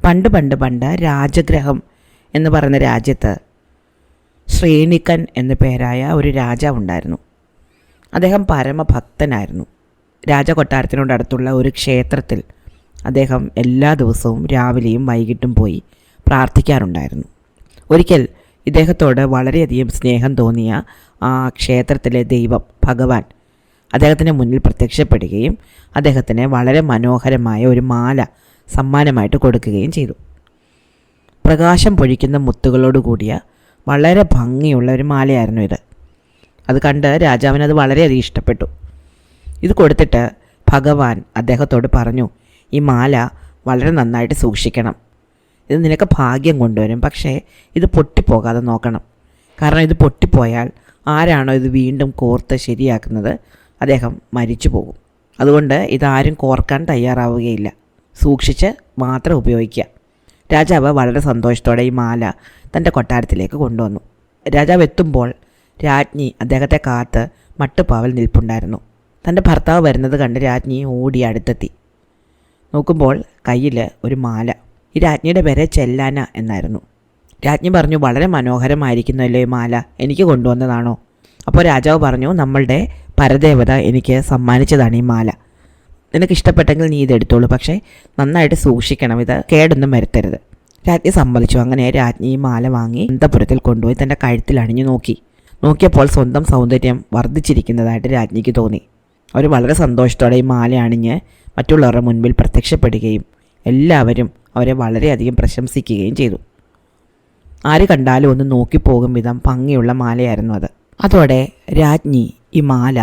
പണ്ട് പണ്ട് പണ്ട് രാജഗ്രഹം എന്ന് പറയുന്ന രാജ്യത്ത് ശ്രേണിക്കൻ എന്നു പേരായ ഒരു രാജാവുണ്ടായിരുന്നു. അദ്ദേഹം പരമഭക്തനായിരുന്നു. രാജകൊട്ടാരത്തിനോടടുത്തുള്ള ഒരു ക്ഷേത്രത്തിൽ അദ്ദേഹം എല്ലാ ദിവസവും രാവിലെയും വൈകിട്ടും പോയി പ്രാർത്ഥിക്കാറുണ്ടായിരുന്നു. ഒരിക്കൽ ഇദ്ദേഹത്തോട് വളരെയധികം സ്നേഹം തോന്നിയ ആ ക്ഷേത്രത്തിലെ ദൈവം ഭഗവാൻ അദ്ദേഹത്തിന് മുന്നിൽ പ്രത്യക്ഷപ്പെടുകയും അദ്ദേഹത്തിന് വളരെ മനോഹരമായ ഒരു മാല സമ്മാനമായിട്ട് കൊടുക്കുകയും ചെയ്തു. പ്രകാശം പൊഴിക്കുന്ന മുത്തുകളോടുകൂടിയ വളരെ ഭംഗിയുള്ള ഒരു മാലയായിരുന്നു ഇത്. അത് കണ്ട് രാജാവിനത് വളരെയധികം ഇഷ്ടപ്പെട്ടു. ഇത് കൊടുത്തിട്ട് ഭഗവാൻ അദ്ദേഹത്തോട് പറഞ്ഞു, ഈ മാല വളരെ നന്നായിട്ട് സൂക്ഷിക്കണം. ഇത് നിനക്ക് ഭാഗ്യം കൊണ്ടുവരും, പക്ഷേ ഇത് പൊട്ടിപ്പോകാതെ നോക്കണം. കാരണം ഇത് പൊട്ടിപ്പോയാൽ ആരാണോ ഇത് വീണ്ടും കോർത്ത് ശരിയാക്കുന്നത് അദ്ദേഹം മരിച്ചു പോകും. അതുകൊണ്ട് ഇതാരും കോർക്കാൻ തയ്യാറാവുകയില്ല. സൂക്ഷിച്ച് മാത്രം ഉപയോഗിക്കുക. രാജാവ് വളരെ സന്തോഷത്തോടെ ഈ മാല തൻ്റെ കൊട്ടാരത്തിലേക്ക് കൊണ്ടുവന്നു. രാജാവ് എത്തുമ്പോൾ രാജ്ഞി അദ്ദേഹത്തെ കാത്ത് മട്ടുപ്പാവിൽ നിൽപ്പുണ്ടായിരുന്നു. തൻ്റെ ഭർത്താവ് വരുന്നത് കണ്ട് രാജ്ഞി ഓടി അടുത്തെത്തി. നോക്കുമ്പോൾ കയ്യിൽ ഒരു മാല. ഈ രാജ്ഞിയുടെ പേര് ചെല്ലാന എന്നായിരുന്നു. രാജ്ഞി പറഞ്ഞു, വളരെ മനോഹരമായിരിക്കുന്നല്ലോ ഈ മാല, എനിക്ക് കൊണ്ടുവന്നതാണോ? അപ്പോൾ രാജാവ് പറഞ്ഞു, നമ്മളുടെ പരദേവത എനിക്ക് സമ്മാനിച്ചതാണ് ഈ മാല. നിനക്ക് ഇഷ്ടപ്പെട്ടെങ്കിൽ നീ ഇതെടുത്തോളൂ, പക്ഷേ നന്നായിട്ട് സൂക്ഷിക്കണം, ഇത് കേടൊന്നും വരുത്തരുത്. രാജ്ഞി സമ്മതിച്ചു. അങ്ങനെ രാജ്ഞി ഈ മാല വാങ്ങി അന്തപുരത്തിൽ കൊണ്ടുപോയി തൻ്റെ കഴുത്തിൽ അണിഞ്ഞു നോക്കിയപ്പോൾ സ്വന്തം സൗന്ദര്യം വർദ്ധിച്ചിരിക്കുന്നതായിട്ട് രാജ്ഞിക്ക് തോന്നി. അവർ വളരെ സന്തോഷത്തോടെ ഈ മാല അണിഞ്ഞ് മറ്റുള്ളവരുടെ മുൻപിൽ പ്രത്യക്ഷപ്പെടുകയും എല്ലാവരും അവരെ വളരെയധികം പ്രശംസിക്കുകയും ചെയ്തു. ആര് കണ്ടാലും ഒന്ന് നോക്കിപ്പോകും വിധം ഭംഗിയുള്ള മാലയായിരുന്നു അത്. അതോടെ രാജ്ഞി ഈ മാല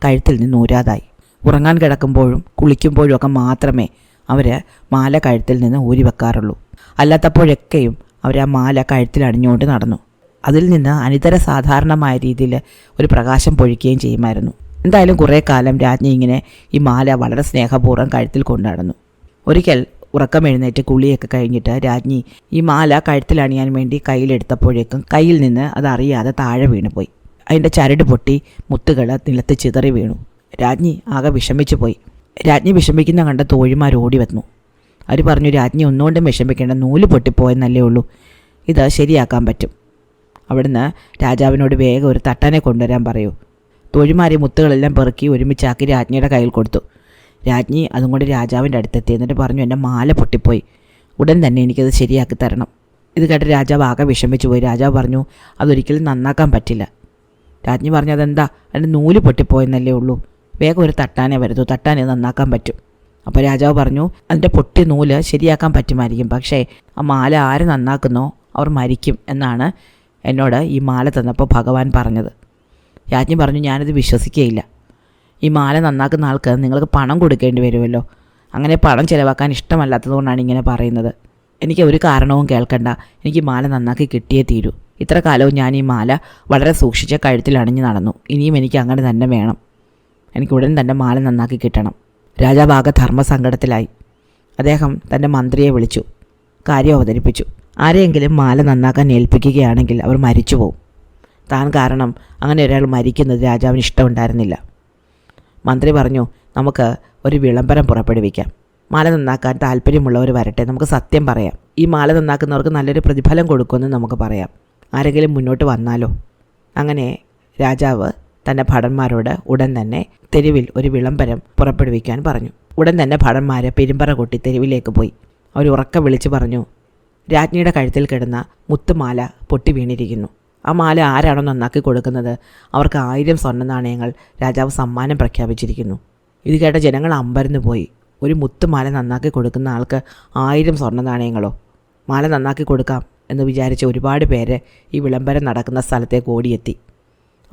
കഴുത്തിൽ നിന്ന് ഊരാതായി. ഉറങ്ങാൻ കിടക്കുമ്പോഴും കുളിക്കുമ്പോഴും ഒക്കെ മാത്രമേ അവർ മാല കഴുത്തിൽ നിന്ന് ഊരി വെക്കാറുള്ളൂ. അല്ലാത്തപ്പോഴൊക്കെയും അവർ ആ മാല കഴുത്തിൽ അണിഞ്ഞുകൊണ്ട് നടന്നു. അതിൽ നിന്ന് അനിതര സാധാരണമായ രീതിയിൽ ഒരു പ്രകാശം പൊഴിക്കുകയും ചെയ്യുമായിരുന്നു. എന്തായാലും കുറേ കാലം രാജ്ഞി ഇങ്ങനെ ഈ മാല വളരെ സ്നേഹപൂർവ്വം കഴുത്തിൽ കൊണ്ടു നടന്നു. ഒരിക്കൽ ഉറക്കം എഴുന്നേറ്റ് കുളിയൊക്കെ കഴിഞ്ഞിട്ട് രാജ്ഞി ഈ മാല കഴുത്തിൽ അണിയാൻ വേണ്ടി കയ്യിലെടുത്തപ്പോഴേക്കും കയ്യിൽ നിന്ന് അതറിയാതെ താഴെ വീണുപോയി. അതിൻ്റെ ചരട് പൊട്ടി മുത്തുകൾ നിലത്ത് ചിതറി വീണു. രാജ്ഞി ആകെ വിഷമിച്ചു പോയി. രാജ്ഞി വിഷമിക്കുന്ന കണ്ട തോഴിമാർ ഓടി വന്നു. അവർ പറഞ്ഞു, രാജ്ഞി ഒന്നുകൊണ്ടും വിഷമിക്കേണ്ട, നൂല് പൊട്ടിപ്പോയെന്നല്ലേ ഉള്ളൂ, ഇത് ശരിയാക്കാൻ പറ്റും. അവിടുന്ന് രാജാവിനോട് വേഗം ഒരു തട്ടാനെ കൊണ്ടുവരാൻ പറയൂ. തോഴിമാരി മുത്തുകളെല്ലാം പെറുക്കി ഒരുമിച്ചാക്കി രാജ്ഞിയുടെ കയ്യിൽ കൊടുത്തു. രാജ്ഞി അതും കൊണ്ട് രാജാവിൻ്റെ അടുത്തെത്തി. എന്നിട്ട് പറഞ്ഞു, എൻ്റെ മാല പൊട്ടിപ്പോയി, ഉടൻ തന്നെ എനിക്കത് ശരിയാക്കി തരണം. ഇത് കേട്ട് രാജാവ് ആകെ വിഷമിച്ചു പോയി. രാജാവ് പറഞ്ഞു, അതൊരിക്കലും നന്നാക്കാൻ പറ്റില്ല. രാജ്ഞി പറഞ്ഞു, അതെന്താ, അതിൻ്റെ നൂല് പൊട്ടിപ്പോയെന്നല്ലേ ഉള്ളൂ, വേഗം ഒരു തട്ടാനെ വരുന്നു, തട്ടാനെ നന്നാക്കാൻ പറ്റും. അപ്പോൾ രാജാവ് പറഞ്ഞു, അതിൻ്റെ പൊട്ടിയ നൂല് ശരിയാക്കാൻ പറ്റുമായിരിക്കും, പക്ഷേ ആ മാല ആര് നന്നാക്കുന്നോ അവർ മരിക്കും എന്നാണ് എന്നോട് ഈ മാല തന്നപ്പോൾ ഭഗവാൻ പറഞ്ഞത്. രാജ്ഞി പറഞ്ഞു, ഞാനിത് വിശ്വസിക്കുകയില്ല. ഈ മാല നന്നാക്കുന്ന ആൾക്ക് നിങ്ങൾക്ക് പണം കൊടുക്കേണ്ടി വരുമല്ലോ. അങ്ങനെ പണം ചിലവാക്കാൻ ഇഷ്ടമല്ലാത്തതുകൊണ്ടാണ് ഇങ്ങനെ പറയുന്നത്. എനിക്ക് ഒരു കാരണവും കേൾക്കണ്ട, എനിക്ക് മാല നന്നാക്കി കിട്ടിയേ തീരൂ. ഇത്ര കാലവും ഞാൻ ഈ മാല വളരെ സൂക്ഷിച്ച് കഴുത്തിൽ അണിഞ്ഞ് നടന്നു. ഇനിയും എനിക്ക് അങ്ങനെ തന്നെ വേണം. എനിക്ക് ഉടൻ തന്നെ മാല നന്നാക്കി കിട്ടണം. രാജാവ് ആകെ ധർമ്മസങ്കടത്തിലായി. അദ്ദേഹം തൻ്റെ മന്ത്രിയെ വിളിച്ചു കാര്യം അവതരിപ്പിച്ചു. ആരെയെങ്കിലും മാല നന്നാക്കാൻ ഏൽപ്പിക്കുകയാണെങ്കിൽ അവർ മരിച്ചു പോകും. താൻ കാരണം അങ്ങനെ ഒരാൾ മരിക്കുന്നത് രാജാവിന് ഇഷ്ടമുണ്ടായിരുന്നില്ല. മന്ത്രി പറഞ്ഞു, നമുക്ക് ഒരു വിളംബരം പുറപ്പെടുവിക്കാം. മാല നന്നാക്കാൻ താല്പര്യമുള്ളവർ വരട്ടെ, നമുക്ക് സത്യം പറയാം. ഈ മാല നന്നാക്കുന്നവർക്ക് നല്ലൊരു പ്രതിഫലം കൊടുക്കുമെന്ന് നമുക്ക് പറയാം. ആരെങ്കിലും മുന്നോട്ട് വന്നാലോ? അങ്ങനെ രാജാവ് തൻ്റെ ഭടന്മാരോട് ഉടൻ തന്നെ തെരുവിൽ ഒരു വിളംബരം പുറപ്പെടുവിക്കാൻ പറഞ്ഞു. ഉടൻ തന്നെ ഭടന്മാർ പെരുമ്പറ കൊട്ടി തെരുവിലേക്ക് പോയി. അവർ ഉറക്കെ വിളിച്ചു പറഞ്ഞു, രാജ്ഞിയുടെ കഴുത്തിൽ കിടന്ന മുത്തുമാല പൊട്ടി വീണിരിക്കുന്നു. ആ മാല ആരാണോ നന്നാക്കി കൊടുക്കുന്നത് അവർക്ക് 1000 സ്വർണ്ണ നാണയങ്ങൾ രാജാവ് സമ്മാനം പ്രഖ്യാപിച്ചിരിക്കുന്നു. ഇത് കേട്ട ജനങ്ങൾ അമ്പരന്ന് പോയി. ഒരു മുത്തുമാല നന്നാക്കി കൊടുക്കുന്ന ആൾക്ക് 1000 സ്വർണ്ണ നാണയങ്ങളോ? മാല നന്നാക്കി കൊടുക്കാം എന്ന് വിചാരിച്ച് ഒരുപാട് പേര് ഈ വിളംബരം നടക്കുന്ന സ്ഥലത്തേക്ക് ഓടിയെത്തി.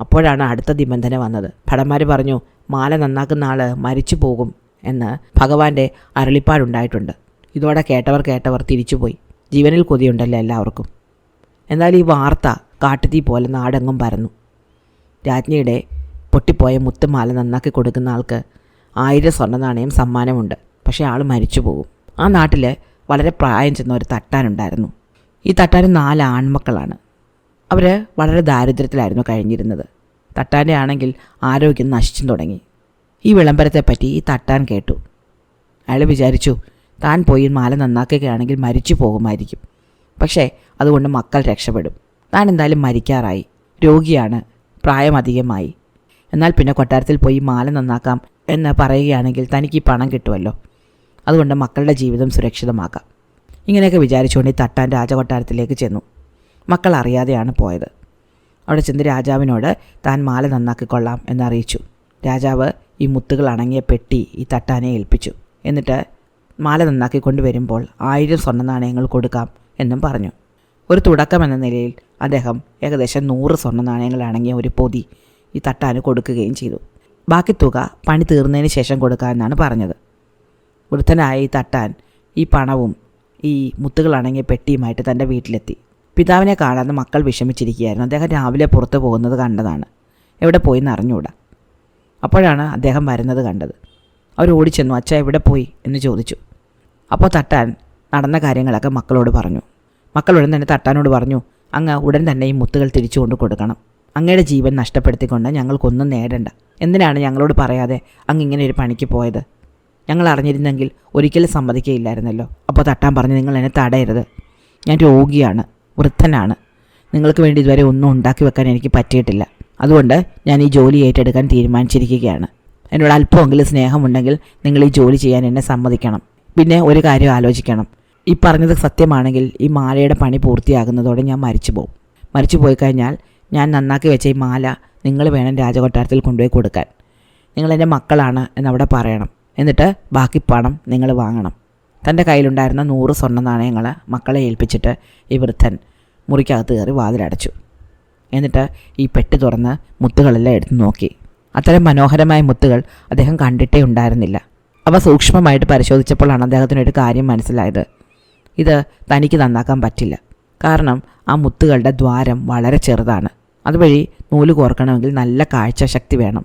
അപ്പോഴാണ് അടുത്ത നിബന്ധന വന്നത്. ഭടന്മാർ പറഞ്ഞു, മാല നന്നാക്കുന്ന ആൾ മരിച്ചു പോകും എന്ന് ഭഗവാന്റെ അരുളിപ്പാടുണ്ടായിട്ടുണ്ട്. ഇതോടെ കേട്ടവർ തിരിച്ചുപോയി. ജീവനിൽ കൊതിയുണ്ടല്ലോ എല്ലാവർക്കും. എന്നാൽ ഈ വാർത്ത കാട്ടുതീ പോലെ നാടെങ്ങും പരന്നു. രാജ്ഞിയുടെ പൊട്ടിപ്പോയ മുത്തുമാല നന്നാക്കി കൊടുക്കുന്ന ആൾക്ക് 1000 സ്വർണ്ണ നാണയം സമ്മാനമുണ്ട്. പക്ഷേ ആൾ മരിച്ചു പോകും. ആ നാട്ടിൽ വളരെ പ്രായം ചെന്ന ഒരു തട്ടാനുണ്ടായിരുന്നു. ഈ തട്ടാന് 4 ആൺമക്കളാണ്. അവർ വളരെ ദാരിദ്ര്യത്തിലായിരുന്നു കഴിഞ്ഞിരുന്നത്. തട്ടാൻ്റെ ആണെങ്കിൽ ആരോഗ്യം നശിച്ചു തുടങ്ങി. ഈ വിളംബരത്തെപ്പറ്റി ഈ തട്ടാൻ കേട്ടു. അയാൾ വിചാരിച്ചു, താൻ പോയി മാല നന്നാക്കുകയാണെങ്കിൽ മരിച്ചു പോകുമായിരിക്കും. പക്ഷേ അതുകൊണ്ട് മക്കൾ രക്ഷപ്പെടും. താൻ എന്തായാലും മരിക്കാറായി, രോഗിയാണ്, പ്രായം അധികമായി. എന്നാൽ പിന്നെ കൊട്ടാരത്തിൽ പോയി മാല നന്നാക്കാം എന്ന് പറയുകയാണെങ്കിൽ തനിക്ക് ഈ പണം കിട്ടുമല്ലോ. അതുകൊണ്ട് മക്കളുടെ ജീവിതം സുരക്ഷിതമാക്കാം. ഇങ്ങനെയൊക്കെ വിചാരിച്ചുകൊണ്ട് ഈ തട്ടാൻ രാജകൊട്ടാരത്തിലേക്ക് ചെന്നു. മക്കൾ അറിയാതെയാണ് പോയത്. അവിടെ ചെന്ന് രാജാവിനോട് താൻ മാല നന്നാക്കിക്കൊള്ളാം എന്നറിയിച്ചു. രാജാവ് ഈ മുത്തുകൾ അടങ്ങിയ പെട്ടി ഈ തട്ടാനെ ഏൽപ്പിച്ചു. എന്നിട്ട് മാല നന്നാക്കിക്കൊണ്ട് വരുമ്പോൾ 1000 സ്വർണ്ണ നാണയങ്ങൾ കൊടുക്കാം എന്നും പറഞ്ഞു. ഒരു തുടക്കം എന്ന നിലയിൽ അദ്ദേഹം ഏകദേശം 100 സ്വർണ്ണ നാണയങ്ങൾ അടങ്ങിയ ഒരു പൊതി ഈ തട്ടാന് കൊടുക്കുകയും ചെയ്തു. ബാക്കി തുക പണി തീർന്നതിന് ശേഷം കൊടുക്കാമെന്നാണ് പറഞ്ഞത്. വൃദ്ധനായ ഈ തട്ടാൻ ഈ പണവും ഈ മുത്തുകൾ അടങ്ങിയ പെട്ടിയുമായിട്ട് തൻ്റെ വീട്ടിലെത്തി. പിതാവിനെ കാണാതെ മക്കൾ വിഷമിച്ചിരിക്കുകയായിരുന്നു. അദ്ദേഹം രാവിലെ പുറത്ത് പോകുന്നത് കണ്ടതാണ്. എവിടെ പോയി എന്ന് അറിഞ്ഞുകൂടാ. അപ്പോഴാണ് അദ്ദേഹം വരുന്നത് കണ്ടത്. അവർ ഓടിച്ചെന്നു. അച്ഛാ എവിടെ പോയി എന്ന് ചോദിച്ചു. അപ്പോൾ തട്ടാൻ നടന്ന കാര്യങ്ങളൊക്കെ മക്കളോട് പറഞ്ഞു. മക്കൾ ഉടൻ തന്നെ തട്ടാനോട് പറഞ്ഞു, അങ്ങ് ഉടൻ തന്നെ ഈ മുത്തുകൾ തിരിച്ചു കൊണ്ട് കൊടുക്കണം. അങ്ങയുടെ ജീവൻ നഷ്ടപ്പെടുത്തിക്കൊണ്ട് ഞങ്ങൾക്കൊന്നും നേടണ്ട. എന്തിനാണ് ഞങ്ങളോട് പറയാതെ അങ്ങ് ഇങ്ങനെ ഒരു പണിക്ക് പോയത്? ഞങ്ങൾ അറിഞ്ഞിരുന്നെങ്കിൽ ഒരിക്കലും സമ്മതിക്കുകയില്ലായിരുന്നല്ലോ. അപ്പോൾ തട്ടാൻ പറഞ്ഞു, നിങ്ങൾ എന്നെ തടയരുത്. ഞാൻ രോഗിയാണ്, വൃദ്ധനാണ്. നിങ്ങൾക്ക് വേണ്ടി ഇതുവരെ ഒന്നും ഉണ്ടാക്കി വെക്കാൻ എനിക്ക് പറ്റിയിട്ടില്ല. അതുകൊണ്ട് ഞാൻ ഈ ജോലി ഏറ്റെടുക്കാൻ തീരുമാനിച്ചിരിക്കുകയാണ്. എന്നോട് അല്പമെങ്കിലും സ്നേഹമുണ്ടെങ്കിൽ നിങ്ങൾ ഈ ജോലി ചെയ്യാൻ എന്നെ സമ്മതിക്കണം. പിന്നെ ഒരു കാര്യം ആലോചിക്കണം. ഈ പറഞ്ഞത് സത്യമാണെങ്കിൽ ഈ മാലയുടെ പണി പൂർത്തിയാകുന്നതോടെ ഞാൻ മരിച്ചു പോകും. മരിച്ചു പോയി കഴിഞ്ഞാൽ ഞാൻ നന്നാക്കി വെച്ച ഈ മാല നിങ്ങൾ വേണം രാജകൊട്ടാരത്തിൽ കൊണ്ടുപോയി കൊടുക്കാൻ. നിങ്ങളെൻ്റെ മക്കളാണ് എന്നവിടെ പറയണം. എന്നിട്ട് ബാക്കി പണം നിങ്ങൾ വാങ്ങണം. തൻ്റെ കയ്യിലുണ്ടായിരുന്ന 100 സ്വർണ്ണ നാണയങ്ങൾ മക്കളെ ഏൽപ്പിച്ചിട്ട് ഈ വൃദ്ധൻ മുറിക്കകത്ത് കയറി വാതിലടച്ചു. എന്നിട്ട് ഈ പെട്ടി തുറന്ന് മുത്തുകളെല്ലാം എടുത്തു നോക്കി. അത്തരം മനോഹരമായ മുത്തുകൾ അദ്ദേഹം കണ്ടിട്ടേ ഉണ്ടായിരുന്നില്ല. അവ സൂക്ഷ്മമായിട്ട് പരിശോധിച്ചപ്പോഴാണ് അദ്ദേഹത്തിനൊരു കാര്യം മനസ്സിലായത്. ഇത് തനിക്ക് നന്നാക്കാൻ പറ്റില്ല. കാരണം ആ മുത്തുകളുടെ ദ്വാരം വളരെ ചെറുതാണ്. അതുവഴി നൂല് കോർക്കണമെങ്കിൽ നല്ല കാഴ്ചശക്തി വേണം.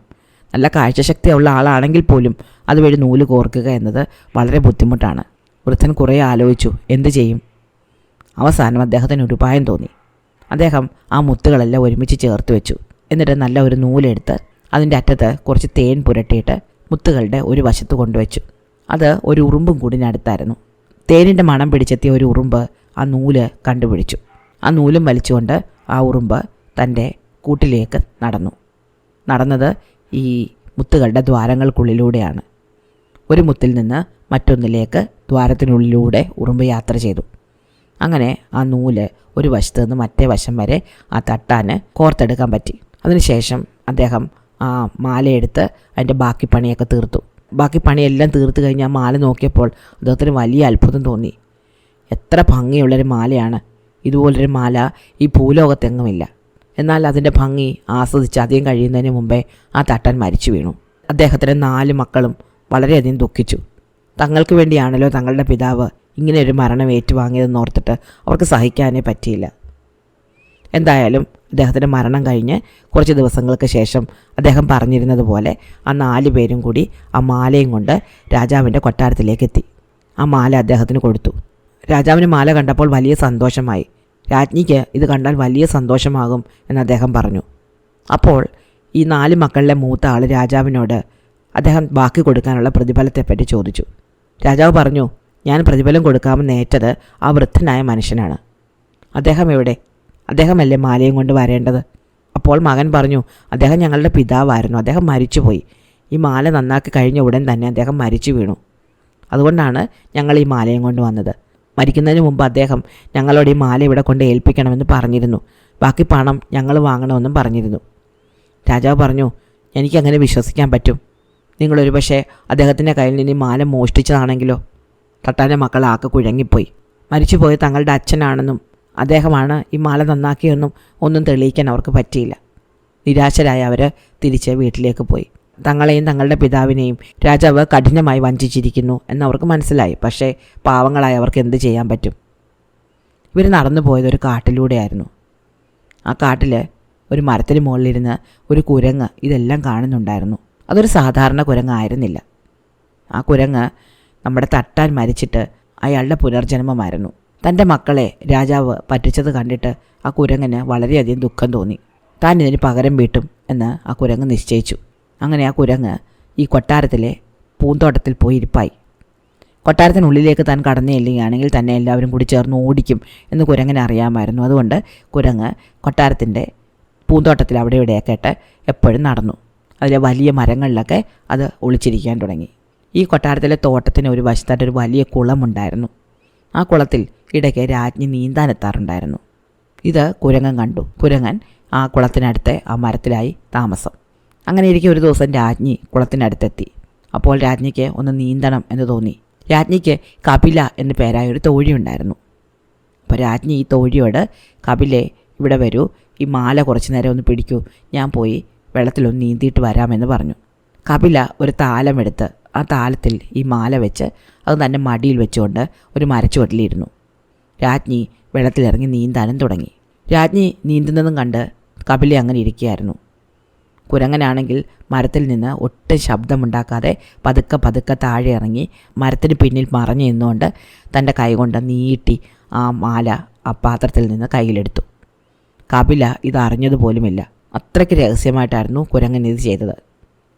നല്ല കാഴ്ചശക്തിയുള്ള ആളാണെങ്കിൽ പോലും അതുവഴി നൂല് കോർക്കുക എന്നത് വളരെ ബുദ്ധിമുട്ടാണ്. വൃദ്ധൻ കുറേ ആലോചിച്ചു, എന്തു ചെയ്യും? അവസാനം അദ്ദേഹത്തിന് ഒരു ഉപായം തോന്നി. അദ്ദേഹം ആ മുത്തുകളെല്ലാം ഒരുമിച്ച് ചേർത്ത് വെച്ചു. എന്നിട്ട് നല്ല ഒരു നൂലെടുത്ത് അതിൻ്റെ അറ്റത്ത് കുറച്ച് തേൻ പുരട്ടിയിട്ട് മുത്തുകളുടെ ഒരു വശത്ത് കൊണ്ടുവച്ചു. അത് ഒരു ഉറുമ്പും കൂടിനടുത്തായിരുന്നു. തേനിൻ്റെ മണം പിടിച്ചെത്തിയ ഒരു ഉറുമ്പ് ആ നൂല് കണ്ടുപിടിച്ചു. ആ നൂലും വലിച്ചുകൊണ്ട് ആ ഉറുമ്പ് തൻ്റെ കൂട്ടിലേക്ക് നടന്നത് ഈ മുത്തുകളുടെ ദ്വാരങ്ങൾക്കുള്ളിലൂടെയാണ്. ഒരു മുത്തിൽ നിന്ന് മറ്റൊന്നിലേക്ക് ദ്വാരത്തിനുള്ളിലൂടെ ഉറുമ്പ് യാത്ര ചെയ്തു. അങ്ങനെ ആ നൂല് ഒരു വശത്ത് നിന്ന് മറ്റേ വശം വരെ ആ തട്ടാന് കോർത്തെടുക്കാൻ പറ്റി. അതിനുശേഷം അദ്ദേഹം ആ മാലയെടുത്ത് അതിൻ്റെ ബാക്കി പണിയൊക്കെ തീർത്തു. ബാക്കി പണിയെല്ലാം തീർത്ത് കഴിഞ്ഞ് ആ മാല നോക്കിയപ്പോൾ അദ്ദേഹത്തിന് വലിയ അത്ഭുതം തോന്നി. എത്ര ഭംഗിയുള്ളൊരു മാലയാണ്! ഇതുപോലൊരു മാല ഈ ഭൂലോകത്തെങ്ങുമില്ല. എന്നാൽ അതിൻ്റെ ഭംഗി ആസ്വദിച്ച് അധികം കഴിയുന്നതിന് മുമ്പേ ആ തട്ടാൻ മരിച്ചു വീണു. അദ്ദേഹത്തിൻ്റെ 4 മക്കളും വളരെയധികം ദുഃഖിച്ചു. തങ്ങൾക്ക് വേണ്ടിയാണല്ലോ തങ്ങളുടെ പിതാവ് ഇങ്ങനെ ഒരു മരണം ഏറ്റുവാങ്ങിയതെന്ന് ഓർത്തിട്ട് അവർക്ക് സഹിക്കാനേ പറ്റിയില്ല. എന്തായാലും അദ്ദേഹത്തിൻ്റെ മരണം കഴിഞ്ഞ് കുറച്ച് ദിവസങ്ങൾക്ക് ശേഷം അദ്ദേഹം പറഞ്ഞിരുന്നത് പോലെ ആ 4 പേരും കൂടി ആ മാലയും കൊണ്ട് രാജാവിൻ്റെ കൊട്ടാരത്തിലേക്ക് എത്തി. ആ മാല അദ്ദേഹത്തിന് കൊടുത്തു. രാജാവിന് മാല കണ്ടപ്പോൾ വലിയ സന്തോഷമായി. രാജ്ഞിക്ക് ഇത് കണ്ടാൽ വലിയ സന്തോഷമാകും എന്ന് അദ്ദേഹം പറഞ്ഞു. അപ്പോൾ ഈ 4 മക്കളിലെ മൂത്ത ആൾ രാജാവിനോട് അദ്ദേഹം ബാക്കി കൊടുക്കാനുള്ള പ്രതിഫലത്തെപ്പറ്റി ചോദിച്ചു. രാജാവ് പറഞ്ഞു, ഞാൻ പ്രതിഫലം കൊടുക്കാമെന്ന് ഏറ്റത് ആ വൃദ്ധനായ മനുഷ്യനാണ്. അദ്ദേഹം എവിടെ? അദ്ദേഹമല്ലേ മാലയും കൊണ്ട് വരേണ്ടത്? അപ്പോൾ മകൻ പറഞ്ഞു, അദ്ദേഹം ഞങ്ങളുടെ പിതാവായിരുന്നു, അദ്ദേഹം മരിച്ചുപോയി. ഈ മാല നന്നാക്കി കഴിഞ്ഞ ഉടൻ തന്നെ അദ്ദേഹം മരിച്ചു വീണു. അതുകൊണ്ടാണ് ഞങ്ങൾ ഈ മാലയും കൊണ്ട് വന്നത്. മരിക്കുന്നതിന് മുമ്പ് അദ്ദേഹം ഞങ്ങളോട് ഈ മാല ഇവിടെ കൊണ്ട് ഏൽപ്പിക്കണമെന്ന് പറഞ്ഞിരുന്നു. ബാക്കി പണം ഞങ്ങൾ വാങ്ങണമെന്നും പറഞ്ഞിരുന്നു. രാജാവ് പറഞ്ഞു, എനിക്കങ്ങനെ വിശ്വസിക്കാൻ പറ്റും. നിങ്ങളൊരു പക്ഷേ അദ്ദേഹത്തിൻ്റെ കയ്യിൽ നിന്ന് ഈ മാല മോഷ്ടിച്ചതാണെങ്കിലോ? തട്ടാൻ്റെ മക്കൾ ആകെ കുഴങ്ങിപ്പോയി. മരിച്ചുപോയ തങ്ങളുടെ അച്ഛനാണെന്നും അദ്ദേഹമാണ് ഈ മാല നന്നാക്കിയെന്നും ഒന്നും തെളിയിക്കാൻ അവർക്ക് പറ്റിയില്ല. നിരാശരായ അവർ തിരിച്ച് വീട്ടിലേക്ക് പോയി. തങ്ങളെയും തങ്ങളുടെ പിതാവിനെയും രാജാവ് കഠിനമായി വഞ്ചിച്ചിരിക്കുന്നു എന്നവർക്ക് മനസ്സിലായി. പക്ഷേ പാവങ്ങളായ അവർക്ക് എന്ത് ചെയ്യാൻ പറ്റും? ഇവർ നടന്നു പോയത് ഒരു കാട്ടിലൂടെയായിരുന്നു. ആ കാട്ടിൽ ഒരു മരത്തിന് മുകളിലിരുന്ന് ഒരു കുരങ്ങ് ഇതെല്ലാം കാണുന്നുണ്ടായിരുന്നു. അതൊരു സാധാരണ കുരങ്ങായിരുന്നില്ല. ആ കുരങ്ങ് നമ്മുടെ തട്ടാൻ മരിച്ചിട്ട് അയാളുടെ പുനർജന്മമായിരുന്നു. തൻ്റെ മക്കളെ രാജാവ് പറ്റിച്ചത് കണ്ടിട്ട് ആ കുരങ്ങിന് വളരെയധികം ദുഃഖം തോന്നി. താൻ ഇതിന് പകരം വീട്ടും എന്ന് ആ കുരങ്ങ് നിശ്ചയിച്ചു. അങ്ങനെ ആ കുരങ്ങ് ഈ കൊട്ടാരത്തിലെ പൂന്തോട്ടത്തിൽ പോയി ഇരിപ്പായി. കൊട്ടാരത്തിനുള്ളിലേക്ക് താൻ കടന്നു ചെല്ലുകയാണെങ്കിൽ തന്നെ എല്ലാവരും കൂടി ചേർന്ന് ഓടിക്കും എന്ന് കുരങ്ങനെ അറിയാമായിരുന്നു. അതുകൊണ്ട് കുരങ്ങ് കൊട്ടാരത്തിൻ്റെ പൂന്തോട്ടത്തിൽ അവിടെ ഇവിടെയൊക്കെ ആയിട്ട് എപ്പോഴും നടന്നു. അതിലെ വലിയ മരങ്ങളിലൊക്കെ അത് ഒളിച്ചിരിക്കാൻ തുടങ്ങി. ഈ കൊട്ടാരത്തിലെ തോട്ടത്തിന് ഒരു വശത്തായിട്ടൊരു വലിയ കുളമുണ്ടായിരുന്നു. ആ കുളത്തിൽ ഇടയ്ക്ക് രാജ്ഞി നീന്താനെത്താറുണ്ടായിരുന്നു. ഇത് കുരങ്ങൻ കണ്ടു. കുരങ്ങൻ ആ കുളത്തിനടുത്ത് ആ മരത്തിലായി താമസം. അങ്ങനെ ഇരിക്കെ ഒരു ദിവസം രാജ്ഞി കുളത്തിനടുത്തെത്തി. അപ്പോൾ രാജ്ഞിക്ക് ഒന്ന് നീന്തണം എന്ന് തോന്നി. രാജ്ഞിക്ക് കപില എന്നു പേരായ ഒരു തോഴി ഉണ്ടായിരുന്നു. അപ്പോൾ രാജ്ഞി ഈ തോഴിയോട്, കപിലെ ഇവിടെ വരൂ, ഈ മാല കുറച്ച് നേരം ഒന്ന് പിടിക്കൂ, ഞാൻ പോയി വെള്ളത്തിലൊന്ന് നീന്തിയിട്ട് വരാമെന്ന് പറഞ്ഞു. കപില ഒരു താലമെടുത്ത് ആ താലത്തിൽ ഈ മാല വെച്ച് അത് തന്നെ മടിയിൽ വെച്ചുകൊണ്ട് ഒരു മരച്ചുവട്ടിലിരുന്നു. രാജ്ഞി വെള്ളത്തിലിറങ്ങി നീന്താനും തുടങ്ങി. രാജ്ഞി നീന്തുന്നതും കണ്ട് കപില അങ്ങനെ ഇരിക്കുകയായിരുന്നു. കുരങ്ങനാണെങ്കിൽ മരത്തിൽ നിന്ന് ഒട്ടും ശബ്ദമുണ്ടാക്കാതെ പതുക്കെ പതുക്കെ താഴെ ഇറങ്ങി മരത്തിന് പിന്നിൽ മറഞ്ഞു നിന്നുകൊണ്ട് തൻ്റെ കൈകൊണ്ട് നീട്ടി ആ മാല ആ പാത്രത്തിൽ നിന്ന് കയ്യിലെടുത്തു. കപില ഇത് അറിഞ്ഞതുപോലുമില്ല. അത്രയ്ക്ക് രഹസ്യമായിട്ടായിരുന്നു കുരങ്ങൻ ഇത് ചെയ്തത്.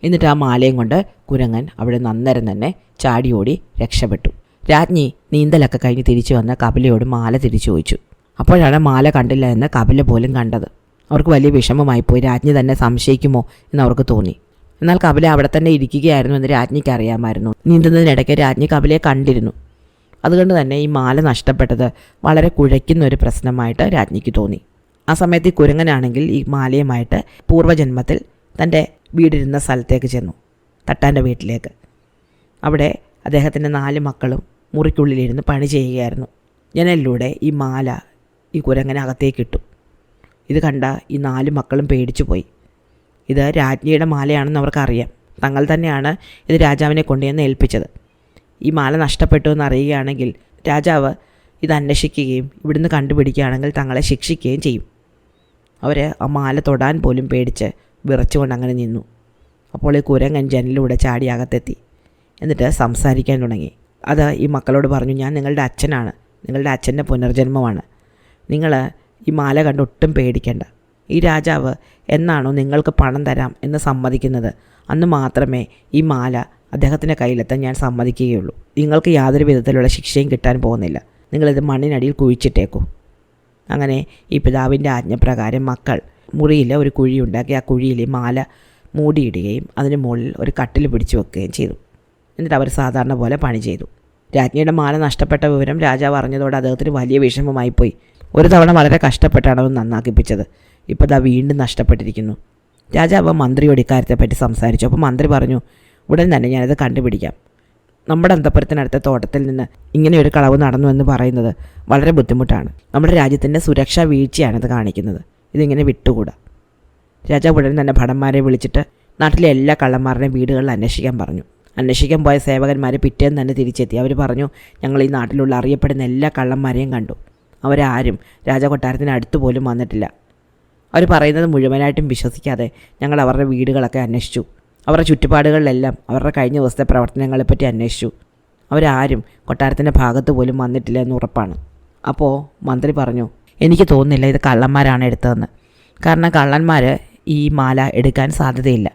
എന്നിട്ട് ആ മാലയും കൊണ്ട് കുരങ്ങൻ അവിടെ നന്നേരം തന്നെ ചാടിയോടി രക്ഷപ്പെട്ടു. രാജ്ഞി നീന്തലൊക്കെ കഴിഞ്ഞ് തിരിച്ചു വന്ന കപിലയോട് മാല തിരിച്ചു ചോദിച്ചു. അപ്പോഴാണ് മാല കണ്ടില്ല എന്ന് കപില പോലും കണ്ടത്. അവർക്ക് വലിയ വിഷമമായിപ്പോയി. രാജ്ഞി തന്നെ സംശയിക്കുമോ എന്നവർക്ക് തോന്നി. എന്നാൽ കപില അവിടെ തന്നെ ഇരിക്കുകയായിരുന്നു എന്ന് രാജ്ഞിക്ക് അറിയാമായിരുന്നു. നീന്തുന്നതിനിടയ്ക്ക് രാജ്ഞി കപിലയെ കണ്ടിരുന്നു. അതുകൊണ്ട് തന്നെ ഈ മാല നഷ്ടപ്പെട്ടത് വളരെ കുഴയ്ക്കുന്ന ഒരു പ്രശ്നമായിട്ട് രാജ്ഞിക്ക് തോന്നി. ആ സമയത്ത് ഈ കുരങ്ങനാണെങ്കിൽ ഈ മാലയുമായിട്ട് പൂർവ്വജന്മത്തിൽ തൻ്റെ വീടിരുന്ന സ്ഥലത്തേക്ക് ചെന്നു, തട്ടാൻ്റെ വീട്ടിലേക്ക്. അവിടെ അദ്ദേഹത്തിൻ്റെ 4 മക്കളും മുറിക്കുള്ളിലിരുന്ന് പണി ചെയ്യുകയായിരുന്നു. ജനലിലൂടെ ഈ മാല ഈ കുരങ്ങനകത്തേക്കിട്ടു. ഇത് കണ്ട ഈ 4 മക്കളും പേടിച്ചു പോയി. ഇത് രാജ്ഞിയുടെ മാലയാണെന്ന് അവർക്കറിയാം. തങ്ങൾ തന്നെയാണ് ഇത് രാജാവിനെ കൊണ്ടുവന്ന് ഏൽപ്പിച്ചത്. ഈ മാല നഷ്ടപ്പെട്ടു എന്ന് അറിയുകയാണെങ്കിൽ രാജാവ് ഇത് അന്വേഷിക്കുകയും ഇവിടുന്ന് കണ്ടുപിടിക്കുകയാണെങ്കിൽ തങ്ങളെ ശിക്ഷിക്കുകയും ചെയ്യും. അവർ ആ മാല തൊടാൻ പോലും പേടിച്ച് വിറച്ചുകൊണ്ട് അങ്ങനെ നിന്നു. അപ്പോൾ ഈ കുരങ്ങൻ ജനലിലൂടെ ചാടി അകത്തെത്തി. എന്നിട്ട് സംസാരിക്കാൻ തുടങ്ങി. അത് ഈ മക്കളോട് പറഞ്ഞു, ഞാൻ നിങ്ങളുടെ അച്ഛനാണ്, നിങ്ങളുടെ അച്ഛൻ്റെ പുനർജന്മമാണ്. നിങ്ങൾ ഈ മാല കണ്ട് ഒട്ടും പേടിക്കേണ്ട. ഈ രാജാവ് എന്നാണോ നിങ്ങൾക്ക് പണം തരാം എന്ന് സമ്മതിക്കുന്നത് അന്ന് മാത്രമേ ഈ മാല അദ്ദേഹത്തിൻ്റെ കയ്യിലെത്താൻ ഞാൻ സമ്മതിക്കുകയുള്ളൂ. നിങ്ങൾക്ക് യാതൊരു വിധത്തിലുള്ള ശിക്ഷയും കിട്ടാൻ പോകുന്നില്ല. നിങ്ങളിത് മണ്ണിനടിയിൽ കുഴിച്ചിട്ടേക്കൂ. അങ്ങനെ ഈ പിതാവിൻ്റെ ആജ്ഞപ്രകാരം മക്കൾ മുറിയിൽ ഒരു കുഴി ഉണ്ടാക്കി ആ കുഴിയിൽ മാല മൂടിയിടുകയും അതിന് മുകളിൽ ഒരു കട്ടിൽ പിടിച്ചു വെക്കുകയും ചെയ്തു. എന്നിട്ട് അവർ സാധാരണ പോലെ പണി ചെയ്തു. രാജ്ഞിയുടെ മാല നഷ്ടപ്പെട്ട വിവരം രാജാവ് അറിഞ്ഞതോടെ അദ്ദേഹത്തിന് വലിയ വിഷമമായിപ്പോയി. ഒരു തവണ വളരെ കഷ്ടപ്പെട്ടാണ് അവൻ നന്നാക്കിപ്പിച്ചത്. ഇപ്പോൾ ദാ വീണ്ടും നഷ്ടപ്പെട്ടിരിക്കുന്നു. രാജാവ് മന്ത്രിയോട് ഇക്കാര്യത്തെപ്പറ്റി സംസാരിച്ചു. അപ്പോൾ മന്ത്രി പറഞ്ഞു, ഉടൻ തന്നെ ഞാനത് കണ്ടുപിടിക്കാം. നമ്മുടെ അന്തഃപുരത്തിനടുത്ത തോട്ടത്തിൽ നിന്ന് ഇങ്ങനെ ഒരു കളവ് നടന്നു എന്ന് പറയുന്നത് വളരെ ബുദ്ധിമുട്ടാണ്. നമ്മുടെ രാജ്യത്തിൻ്റെ സുരക്ഷാ വീഴ്ചയാണിത് കാണിക്കുന്നത്. ഇതിങ്ങനെ വിട്ടുകൂടാ. രാജാവ് ഉടൻ തന്നെ ഭടന്മാരെ വിളിച്ചിട്ട് നാട്ടിലെ എല്ലാ കള്ളന്മാരുടെയും വീടുകളിൽ അന്വേഷിക്കാൻ പറഞ്ഞു. അന്വേഷിക്കാൻ പോയ സേവകന്മാർ പിറ്റേന്ന് തന്നെ തിരിച്ചെത്തി. അവർ പറഞ്ഞു, ഞങ്ങൾ ഈ നാട്ടിലുള്ള അറിയപ്പെടുന്ന എല്ലാ കള്ളന്മാരെയും കണ്ടു. അവരാരും രാജകൊട്ടാരത്തിന് അടുത്ത് പോലും വന്നിട്ടില്ല. അവർ പറയുന്നത് മുഴുവനായിട്ടും വിശ്വസിക്കാതെ ഞങ്ങൾ അവരുടെ വീടുകളൊക്കെ അന്വേഷിച്ചു. അവരുടെ ചുറ്റുപാടുകളിലെല്ലാം അവരുടെ കഴിഞ്ഞ ദിവസത്തെ പ്രവർത്തനങ്ങളെപ്പറ്റി അന്വേഷിച്ചു. അവരാരും കൊട്ടാരത്തിൻ്റെ ഭാഗത്ത് പോലും വന്നിട്ടില്ല എന്ന് ഉറപ്പാണ്. അപ്പോൾ മന്ത്രി പറഞ്ഞു, എനിക്ക് തോന്നുന്നില്ല ഇത് കള്ളന്മാരാണ് എടുത്തതെന്ന്. കാരണം കള്ളന്മാർ ഈ മാല എടുക്കാൻ സാധ്യതയില്ല.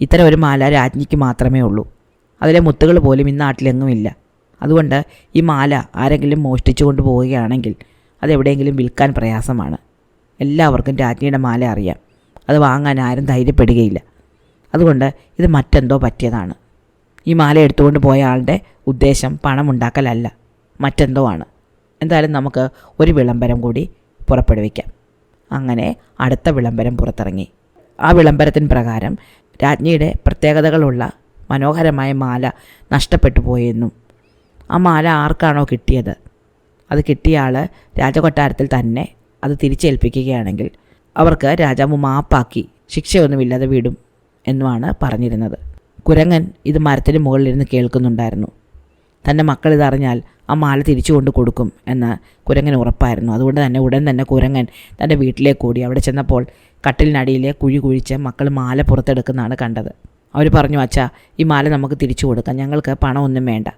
ഇത്തരം ഒരു മാല രാജ്ഞിക്ക് മാത്രമേ ഉള്ളൂ. അതിലെ മുത്തുകൾ പോലും ഈ നാട്ടിലെങ്ങുമില്ല. അതുകൊണ്ട് ഈ മാല ആരെങ്കിലും മോഷ്ടിച്ചു കൊണ്ട് പോവുകയാണെങ്കിൽ അതെവിടെയെങ്കിലും വിൽക്കാൻ പ്രയാസമാണ്. എല്ലാവർക്കും രാജ്ഞിയുടെ മാല അറിയാം. അത് വാങ്ങാൻ ആരും ധൈര്യപ്പെടുകയില്ല. അതുകൊണ്ട് ഇത് മറ്റെന്തോ പറ്റിയതാണ്. ഈ മാല എടുത്തുകൊണ്ട് പോയ ആളുടെ ഉദ്ദേശം പണം ഉണ്ടാക്കലല്ല, മറ്റെന്തോ ആണ്. എന്തായാലും നമുക്ക് ഒരു വിളംബരം കൂടി പുറപ്പെടുവിക്കാം. അങ്ങനെ അടുത്ത വിളംബരം പുറത്തിറങ്ങി. ആ വിളംബരത്തിന് പ്രകാരം രാജ്ഞിയുടെ പ്രത്യേകതകളുള്ള മനോഹരമായ മാല നഷ്ടപ്പെട്ടു പോയെന്നും ആ മാല ആർക്കാണോ കിട്ടിയത് അത് കിട്ടിയ ആൾ രാജകൊട്ടാരത്തിൽ തന്നെ അത് തിരിച്ചേൽപ്പിക്കുകയാണെങ്കിൽ അവർക്ക് രാജാവ് മാപ്പാക്കി ശിക്ഷയൊന്നുമില്ലാതെ വിടും എന്നുമാണ് പറഞ്ഞിരുന്നത്. കുരങ്ങൻ ഇത് മരത്തിന് മുകളിലിരുന്ന് കേൾക്കുന്നുണ്ടായിരുന്നു. തൻ്റെ മക്കൾ ഇതറിഞ്ഞാൽ ആ മാല തിരിച്ചു കൊണ്ട് കൊടുക്കും എന്ന് കുരങ്ങൻ ഉറപ്പായിരുന്നു. അതുകൊണ്ട് തന്നെ ഉടൻ തന്നെ കുരങ്ങൻ തൻ്റെ വീട്ടിലേക്ക് ഓടി. അവിടെ ചെന്നപ്പോൾ കട്ടിലിനടിയിലെ കുഴി കുഴിച്ച് മക്കൾ മാല പുറത്തെടുക്കുന്നതാണ് കണ്ടത്. അവർ പറഞ്ഞു, അച്ഛാ, ഈ മാല നമുക്ക് തിരിച്ചു കൊടുക്കാം, ഞങ്ങൾക്ക് പണമൊന്നും വേണ്ട.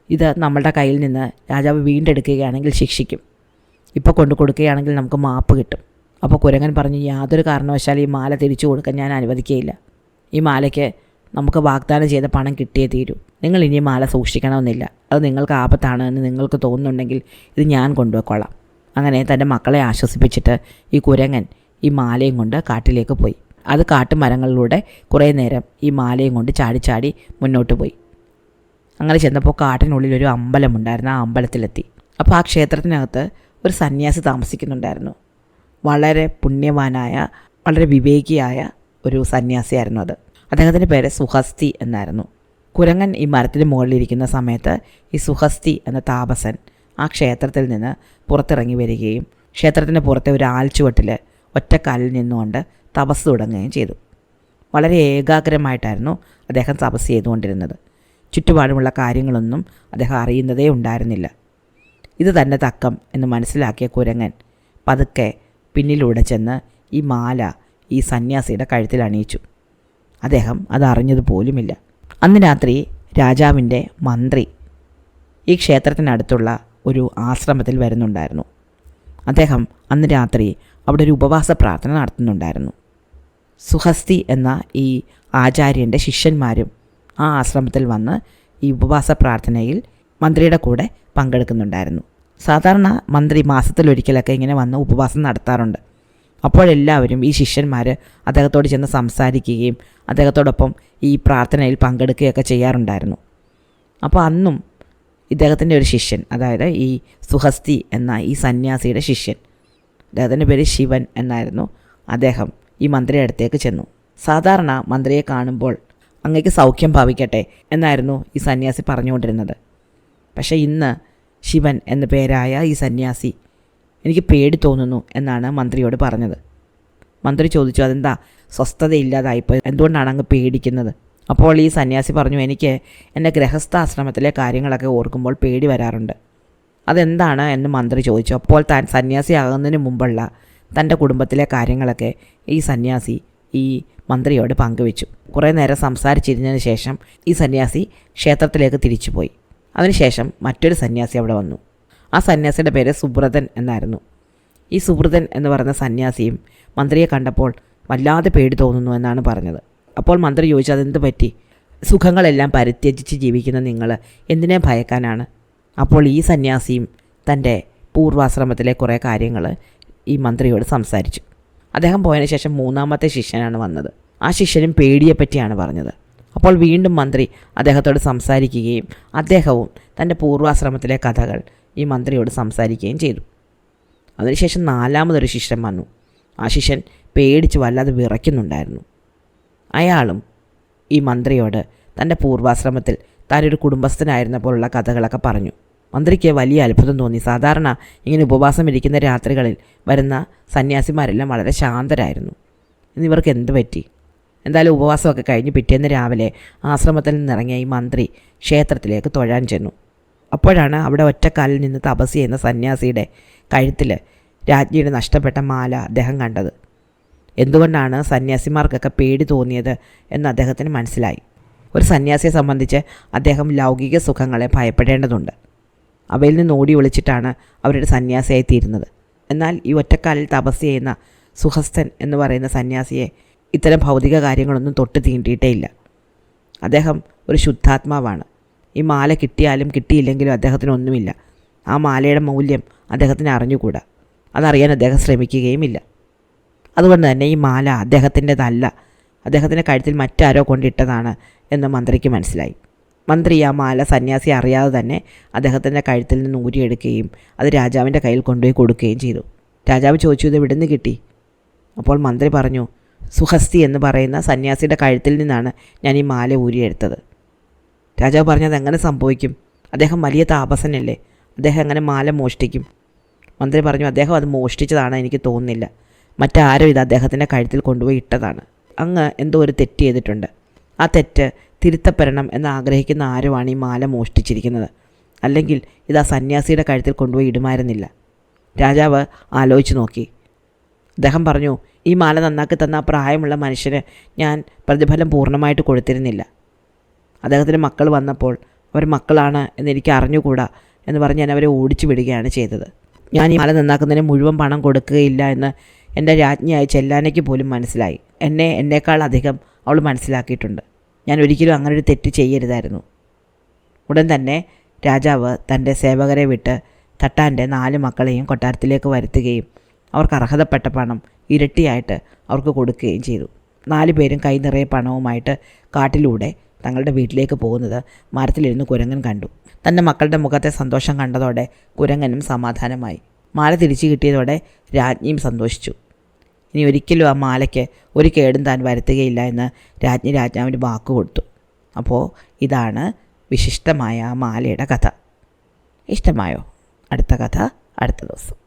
ഇത് നമ്മളുടെ കയ്യിൽ നിന്ന് രാജാവ് വീണ്ടെടുക്കുകയാണെങ്കിൽ ശിക്ഷിക്കും. ഇപ്പോൾ കൊണ്ടു കൊടുക്കുകയാണെങ്കിൽ നമുക്ക് മാപ്പ് കിട്ടും. അപ്പോൾ കുരങ്ങൻ പറഞ്ഞു, യാതൊരു കാരണവശാലും ഈ മാല തിരിച്ചു കൊടുക്കാൻ ഞാൻ അനുവദിക്കുകയില്ല. ഈ മാലയ്ക്ക് നമുക്ക് വാഗ്ദാനം ചെയ്ത പണം കിട്ടിയേ തീരൂ. നിങ്ങൾ ഇനി മാല സൂക്ഷിക്കണമെന്നില്ല. അത് നിങ്ങൾക്ക് ആപത്താണ് എന്ന് നിങ്ങൾക്ക് തോന്നുന്നുണ്ടെങ്കിൽ ഇത് ഞാൻ കൊണ്ടുപോയിക്കൊള്ളാം. അങ്ങനെ തൻ്റെ മക്കളെ ആശ്വസിപ്പിച്ചിട്ട് ഈ കുരങ്ങൻ ഈ മാലയും കൊണ്ട് കാട്ടിലേക്ക് പോയി. അത് കാട്ടുമരങ്ങളിലൂടെ കുറേ നേരം ഈ മാലയും കൊണ്ട് ചാടി മുന്നോട്ട് പോയി. അങ്ങനെ ചെന്നപ്പോൾ കാട്ടിനുള്ളിൽ ഒരു അമ്പലമുണ്ടായിരുന്നു. ആ അമ്പലത്തിലെത്തി. അപ്പോൾ ആ ക്ഷേത്രത്തിനകത്ത് ഒരു സന്യാസി താമസിക്കുന്നുണ്ടായിരുന്നു. വളരെ പുണ്യവാനായ, വളരെ വിവേകിയായ ഒരു സന്യാസിയായിരുന്നു അത്. അദ്ദേഹത്തിൻ്റെ പേര് സുഹസ്തി എന്നായിരുന്നു. കുരങ്ങൻ ഈ മരത്തിന് മുകളിലിരിക്കുന്ന സമയത്ത് ഈ സുഹസ്തി എന്ന താപസൻ ആ ക്ഷേത്രത്തിൽ നിന്ന് പുറത്തിറങ്ങി വരികയും ക്ഷേത്രത്തിൻ്റെ പുറത്തെ ഒരു ആൽച്ചുവട്ടിൽ ഒറ്റക്കാലിൽ നിന്നുകൊണ്ട് തപസ് തുടങ്ങുകയും ചെയ്തു. വളരെ ഏകാഗ്രമായിട്ടായിരുന്നു അദ്ദേഹം തപസ് ചെയ്തുകൊണ്ടിരുന്നത്. ചുറ്റുപാടുമുള്ള കാര്യങ്ങളൊന്നും അദ്ദേഹം അറിയുന്നതേ ഉണ്ടായിരുന്നില്ല. ഇത് തന്നെ തക്കം എന്ന് മനസ്സിലാക്കിയ കുരങ്ങൻ പതുക്കെ പിന്നിലൂടെ ചെന്ന് ഈ മാല ഈ സന്യാസിയുടെ കഴുത്തിൽ അണിയിച്ചു. അദ്ദേഹം അതറിഞ്ഞതുപോലുമില്ല. അന്ന് രാത്രി രാജാവിൻ്റെ മന്ത്രി ഈ ക്ഷേത്രത്തിനടുത്തുള്ള ഒരു ആശ്രമത്തിൽ വരുന്നുണ്ടായിരുന്നു. അദ്ദേഹം അന്ന് രാത്രി അവിടെ ഒരു ഉപവാസ പ്രാർത്ഥന നടത്തുന്നുണ്ടായിരുന്നു. സുഹസ്തി എന്ന ഈ ആചാര്യൻ്റെ ശിഷ്യന്മാരും ആ ആശ്രമത്തിൽ വന്ന് ഈ ഉപവാസ പ്രാർത്ഥനയിൽ മന്ത്രിയുടെ കൂടെ പങ്കെടുക്കുന്നുണ്ടായിരുന്നു. സാധാരണ മന്ത്രി മാസത്തിലൊരിക്കലൊക്കെ ഇങ്ങനെ വന്ന് ഉപവാസം നടത്താറുണ്ട്. അപ്പോഴെല്ലാവരും ഈ ശിഷ്യന്മാർ അദ്ദേഹത്തോട് ചെന്ന് സംസാരിക്കുകയും അദ്ദേഹത്തോടൊപ്പം ഈ പ്രാർത്ഥനയിൽ പങ്കെടുക്കുകയൊക്കെ ചെയ്യാറുണ്ടായിരുന്നു. അപ്പോൾ അന്നും ഇദ്ദേഹത്തിൻ്റെ ഒരു ശിഷ്യൻ, അതായത് ഈ സുഹസ്തി എന്ന ഈ സന്യാസിയുടെ ശിഷ്യൻ, അദ്ദേഹത്തിൻ്റെ പേര് ശിവൻ എന്നായിരുന്നു, അദ്ദേഹം ഈ മന്ത്രിയുടെ അടുത്തേക്ക് ചെന്നു. സാധാരണ മന്ത്രിയെ കാണുമ്പോൾ അങ്ങേക്ക് സൗഖ്യം ഭാവിക്കട്ടെ എന്നായിരുന്നു ഈ സന്യാസി പറഞ്ഞുകൊണ്ടിരുന്നത്. പക്ഷേ ഇന്ന് ശിവൻ എന്ന പേരായ ഈ സന്യാസി എനിക്ക് പേടി തോന്നുന്നു എന്നാണ് മന്ത്രിയോട് പറഞ്ഞത്. മന്ത്രി ചോദിച്ചു, അതെന്താ സ്വസ്ഥതയില്ലാതായിപ്പോൾ, എന്തുകൊണ്ടാണ് അങ്ങ് പേടിക്കുന്നത്? അപ്പോൾ ഈ സന്യാസി പറഞ്ഞു, എനിക്ക് എൻ്റെ ഗൃഹസ്ഥാശ്രമത്തിലെ കാര്യങ്ങളൊക്കെ ഓർക്കുമ്പോൾ പേടി വരാറുണ്ട്. അതെന്താണ് എന്ന് മന്ത്രി ചോദിച്ചു. അപ്പോൾ താൻ സന്യാസിയാകുന്നതിന് മുമ്പുള്ള തൻ്റെ കുടുംബത്തിലെ കാര്യങ്ങളൊക്കെ ഈ സന്യാസി ഈ മന്ത്രിയോട് പങ്കുവെച്ചു. കുറേ നേരം സംസാരിച്ചിരുന്നതിന് ശേഷം ഈ സന്യാസി ക്ഷേത്രത്തിലേക്ക് തിരിച്ചുപോയി. അതിനുശേഷം മറ്റൊരു സന്യാസി അവിടെ വന്നു. ആ സന്യാസിയുടെ പേര് സുബ്രതൻ എന്നായിരുന്നു. ഈ സുബ്രതൻ എന്ന് പറയുന്ന സന്യാസിയും മന്ത്രിയെ കണ്ടപ്പോൾ വല്ലാതെ പേടി തോന്നുന്നു എന്നാണ് പറഞ്ഞത്. അപ്പോൾ മന്ത്രി ചോദിച്ചു, അതെന്ത് പറ്റി? സുഖങ്ങളെല്ലാം പരിത്യജിച്ച് ജീവിക്കുന്ന നിങ്ങൾ എന്തിനെ ഭയക്കാനാണ്? അപ്പോൾ ഈ സന്യാസിയും തൻ്റെ പൂർവാശ്രമത്തിലെ കുറേ കാര്യങ്ങൾ ഈ മന്ത്രിയോട് സംസാരിച്ചു. അദ്ദേഹം പോയതിനു ശേഷം മൂന്നാമത്തെ ശിഷ്യനാണ് വന്നത്. ആ ശിഷ്യനും പേടിയെപ്പറ്റിയാണ് പറഞ്ഞത്. അപ്പോൾ വീണ്ടും മന്ത്രി അദ്ദേഹത്തോട് സംസാരിക്കുകയും അദ്ദേഹവും തൻ്റെ പൂർവാശ്രമത്തിലെ കഥകൾ ഈ മന്ത്രിയോട് സംസാരിക്കുകയും ചെയ്തു. അതിനുശേഷം നാലാമതൊരു ശിഷ്യൻ വന്നു. ആ ശിഷ്യൻ പേടിച്ച് വല്ലാതെ വിറയ്ക്കുന്നുണ്ടായിരുന്നു. അയാളും ഈ മന്ത്രിയോട് തൻ്റെ പൂർവാശ്രമത്തിൽ താനൊരു കുടുംബസ്ഥനായിരുന്നപ്പോഴുള്ള കഥകളൊക്കെ പറഞ്ഞു. മന്ത്രിക്ക് വലിയ അത്ഭുതം തോന്നി. സാധാരണ ഇങ്ങനെ ഉപവാസം ഇരിക്കുന്ന രാത്രികളിൽ വരുന്ന സന്യാസിമാരെല്ലാം വളരെ ശാന്തരായിരുന്നു. ഇന്നിവർക്ക് എന്ത് പറ്റി? എന്തായാലും ഉപവാസമൊക്കെ കഴിഞ്ഞ് പിറ്റേന്ന് രാവിലെ ആശ്രമത്തിൽ നിന്നിറങ്ങിയ ഈ മന്ത്രി ക്ഷേത്രത്തിലേക്ക് തൊഴാൻ ചെന്നു. അപ്പോഴാണ് അവിടെ ഒറ്റക്കാലിൽ നിന്ന് തപസ് ചെയ്യുന്ന സന്യാസിയുടെ കഴുത്തിൽ രാജ്ഞിയുടെ നഷ്ടപ്പെട്ട മാല അദ്ദേഹം കണ്ടത്. എന്തുകൊണ്ടാണ് സന്യാസിമാർക്കൊക്കെ പേടി തോന്നിയത് എന്ന് അദ്ദേഹത്തിന് മനസ്സിലായി. ഒരു സന്യാസിയെ സംബന്ധിച്ച് അദ്ദേഹം ലൗകിക സുഖങ്ങളെ ഭയപ്പെടേണ്ടതുണ്ട്. അവയിൽ നിന്ന് ഓടി ഒളിച്ചിട്ടാണ് അവരുടെ സന്യാസിയായി തീരുന്നത്. എന്നാൽ ഈ ഒറ്റക്കാലിൽ തപസ് ചെയ്യുന്ന സുഹസ്തൻ എന്ന് പറയുന്ന സന്യാസിയെ ഇത്തരം ഭൗതിക കാര്യങ്ങളൊന്നും തൊട്ട് തീണ്ടിയിട്ടേ ഇല്ല. അദ്ദേഹം ഒരു ശുദ്ധാത്മാവാണ്. ഈ മാല കിട്ടിയാലും കിട്ടിയില്ലെങ്കിലും അദ്ദേഹത്തിനൊന്നുമില്ല. ആ മാലയുടെ മൂല്യം അദ്ദേഹത്തിന് അറിഞ്ഞുകൂടാ. അതറിയാൻ അദ്ദേഹം ശ്രമിക്കുകയുമില്ല. അതുകൊണ്ട് തന്നെ ഈ മാല അദ്ദേഹത്തിൻ്റെതല്ല, അദ്ദേഹത്തിൻ്റെ കഴുത്തിൽ മറ്റാരോ കൊണ്ടിട്ടതാണ് എന്ന് മന്ത്രിക്ക് മനസ്സിലായി. മന്ത്രി ആ മാല സന്യാസി അറിയാതെ തന്നെ അദ്ദേഹത്തിൻ്റെ കഴുത്തിൽ നിന്ന് ഊരിയെടുക്കുകയും അത് രാജാവിൻ്റെ കയ്യിൽ കൊണ്ടുപോയി കൊടുക്കുകയും ചെയ്തു. രാജാവ് ചോദിച്ചു, ഇത് എവിടെ നിന്ന് കിട്ടി? അപ്പോൾ മന്ത്രി പറഞ്ഞു, സുഹസ്തി എന്ന് പറയുന്ന സന്യാസിയുടെ കഴുത്തിൽ നിന്നാണ് ഞാൻ ഈ മാല ഊരിയെടുത്തത്. രാജാവ് പറഞ്ഞു, അതെങ്ങനെ സംഭവിക്കും? അദ്ദേഹം വലിയ താപസനല്ലേ, അദ്ദേഹം എങ്ങനെ മാല മോഷ്ടിക്കും? മന്ത്രി പറഞ്ഞു, അദ്ദേഹം അത് മോഷ്ടിച്ചതാണ് എനിക്ക് തോന്നുന്നില്ല. മറ്റാരും ഇത് അദ്ദേഹത്തിൻ്റെ കഴുത്തിൽ കൊണ്ടുപോയി ഇട്ടതാണ്. അങ്ങ് എന്തോ ഒരു തെറ്റ് ചെയ്തിട്ടുണ്ട്. ആ തെറ്റ് തിരുത്തപ്പെടണം എന്ന് ആഗ്രഹിക്കുന്ന ആരുമാണ് ഈ മാല മോഷ്ടിച്ചിരിക്കുന്നത്. അല്ലെങ്കിൽ ഇത് ആ സന്യാസിയുടെ കഴുത്തിൽ കൊണ്ടുപോയി ഇടുമായിരുന്നില്ല. രാജാവ് ആലോചിച്ച് നോക്കി. അദ്ദേഹം പറഞ്ഞു, ഈ മാല നന്നാക്കി തന്ന ആ പ്രായമുള്ള മനുഷ്യന് ഞാൻ പ്രതിഫലം പൂർണ്ണമായിട്ട് കൊടുത്തിരുന്നില്ല. അദ്ദേഹത്തിന് മക്കൾ വന്നപ്പോൾ അവർ മക്കളാണ് എന്നെനിക്ക് അറിഞ്ഞുകൂടാ എന്ന് പറഞ്ഞ് ഞാൻ അവരെ ഓടിച്ചു വിടുകയാണ് ചെയ്തത്. ഞാൻ ഈ മാല നന്നാക്കുന്നതിന് മുഴുവൻ പണം കൊടുക്കുകയില്ല എന്ന് എൻ്റെ രാജ്ഞിയായ ചെല്ലാനയ്ക്ക് പോലും മനസ്സിലായി. എന്നേക്കാൾ അധികം അവൾ മനസ്സിലാക്കിയിട്ടുണ്ട്. ഞാൻ ഒരിക്കലും അങ്ങനൊരു തെറ്റ് ചെയ്യരുതായിരുന്നു. ഉടൻ തന്നെ രാജാവ് തൻ്റെ സേവകരെ വിട്ട് തട്ടാൻ്റെ 4 മക്കളെയും കൊട്ടാരത്തിലേക്ക് വരുത്തുകയും അവർക്ക് അർഹതപ്പെട്ട പണം ഇരട്ടിയായിട്ട് അവർക്ക് കൊടുക്കുകയും ചെയ്തു. 4 പേരും കൈ നിറയെ പണവുമായിട്ട് കാട്ടിലൂടെ തങ്ങളുടെ വീട്ടിലേക്ക് പോകുന്നത് മരത്തിലിരുന്ന് കുരങ്ങൻ കണ്ടു. തൻ്റെ മക്കളുടെ മുഖത്തെ സന്തോഷം കണ്ടതോടെ കുരങ്ങനും സമാധാനമായി. മാല തിരിച്ചു കിട്ടിയതോടെ രാജ്ഞിയും സന്തോഷിച്ചു. ഇനി ഒരിക്കലും ആ മാലയ്ക്ക് ഒരു കേടും താൻ വരുത്തുകയില്ല എന്ന് രാജ്ഞി രാജാവിന് വാക്ക് കൊടുത്തു. അപ്പോൾ ഇതാണ് വിശിഷ്ടമായ ആ മാലയുടെ കഥ. ഇഷ്ടമായോ? അടുത്ത കഥ അടുത്ത ദിവസം.